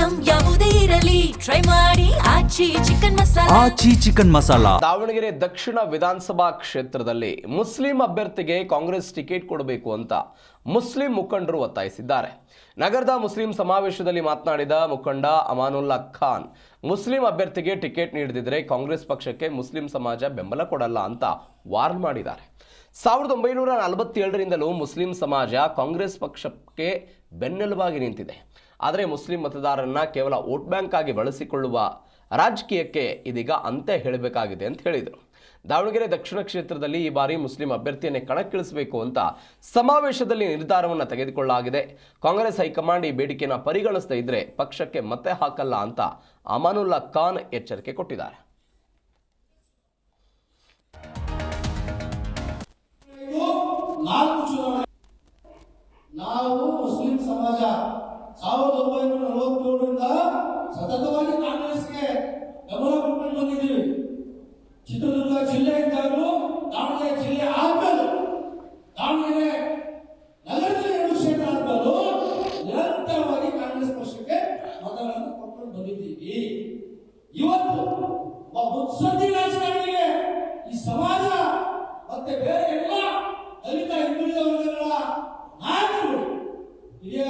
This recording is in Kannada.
ಐಟಂ ಯಾವುದೇ ಇರಲಿ ಟ್ರೈ ಮಾಡಿ ಆಚಿ ಚಿಕನ್ ಮಸಾಲಾ. ದಾವಣಗೆರೆ ದಕ್ಷಿಣ ವಿಧಾನಸಭಾ ಕ್ಷೇತ್ರದಲ್ಲಿ ಮುಸ್ಲಿಂ ಅಭ್ಯರ್ಥಿಗೆ ಕಾಂಗ್ರೆಸ್ ಟಿಕೆಟ್ ಕೊಡಬೇಕು ಅಂತ ಮುಸ್ಲಿಂ ಮುಖಂಡರು ಒತ್ತಾಯಿಸಿದ್ದಾರೆ. ನಗರದ ಮುಸ್ಲಿಂ ಸಮಾವೇಶದಲ್ಲಿ ಮಾತನಾಡಿದ ಮುಖಂಡ ಅಮಾನುಲ್ಲಾ ಖಾನ್, ಮುಸ್ಲಿಂ ಅಭ್ಯರ್ಥಿಗೆ ಟಿಕೆಟ್ ನೀಡದಿದ್ದರೆ ಕಾಂಗ್ರೆಸ್ ಪಕ್ಷಕ್ಕೆ ಮುಸ್ಲಿಂ ಸಮಾಜ ಬೆಂಬಲ ಕೊಡಲ್ಲ ಅಂತ ವಾರ್ನ್ ಮಾಡಿದ್ದಾರೆ. 1947ರಿಂದಲೂ ಮುಸ್ಲಿಂ ಸಮಾಜ ಕಾಂಗ್ರೆಸ್ ಪಕ್ಷಕ್ಕೆ ಬೆನ್ನೆಲುಬಾಗಿ ನಿಂತಿದೆ. ಆದರೆ ಮುಸ್ಲಿಂ ಮತದಾರರನ್ನ ಕೇವಲ ವೋಟ್ ಬ್ಯಾಂಕ್ ಆಗಿ ಬಳಸಿಕೊಳ್ಳುವ ರಾಜಕೀಯಕ್ಕೆ ಇದೀಗ ಅಂತ್ಯ ಹೇಳಬೇಕಾಗಿದೆ ಅಂತ ಹೇಳಿದರು. ದಾವಣಗೆರೆ ದಕ್ಷಿಣ ಕ್ಷೇತ್ರದಲ್ಲಿ ಈ ಬಾರಿ ಮುಸ್ಲಿಂ ಅಭ್ಯರ್ಥಿಯನ್ನೇ ಕಣಕ್ಕಿಳಿಸಬೇಕು ಅಂತ ಸಮಾವೇಶದಲ್ಲಿ ನಿರ್ಧಾರವನ್ನು ತೆಗೆದುಕೊಳ್ಳಲಾಗಿದೆ. ಕಾಂಗ್ರೆಸ್ ಹೈಕಮಾಂಡ್ ಈ ಬೇಡಿಕೆಯನ್ನು ಪರಿಗಣಿಸದೇ ಇದ್ರೆ ಪಕ್ಷಕ್ಕೆ ಮತ್ತೆ ಹಾಕಲ್ಲ ಅಂತ ಅಮಾನುಲ್ಲಾ ಖಾನ್ ಎಚ್ಚರಿಕೆ ಕೊಟ್ಟಿದ್ದಾರೆ. ನಾವು ಮುಸ್ಲಿಂ ಸಮಾಜ 1947ರಿಂದ ಸತತವಾಗಿ ಕಾಂಗ್ರೆಸ್ಗೆ ಬೆಂಬಲ ಕೊಟ್ಟು ಬಂದಿದ್ದೀವಿ. ಚಿತ್ರದುರ್ಗ ಜಿಲ್ಲೆ ಇದ್ದಾಗಲೂ, ದಾವಣಗೆರೆ ಜಿಲ್ಲೆ ಆದ್ಮೇಲೆ, ದಾವಣಗೆರೆ ನಗರದಲ್ಲಿ 2 ಕ್ಷೇತ್ರ ಆದ್ಮೇಲೂ ನಿರಂತರವಾಗಿ ಕಾಂಗ್ರೆಸ್ ಪಕ್ಷಕ್ಕೆ ಮತಗಳನ್ನು ಕೊಟ್ಟು ಬಂದಿದ್ದೀವಿ. ಇವತ್ತು ಮುತ್ಸದ್ದಿ ರಾಜಕಾರಣಿಗೆ ಈ ಸಮಾಜ ಮತ್ತೆ ಬೇರೆ ಎಲ್ಲ ದಲಿತ ಹಿಂದುಳಿದ ವರ್ಗಗಳ ನಾಯಕರು, ಹಿರಿಯ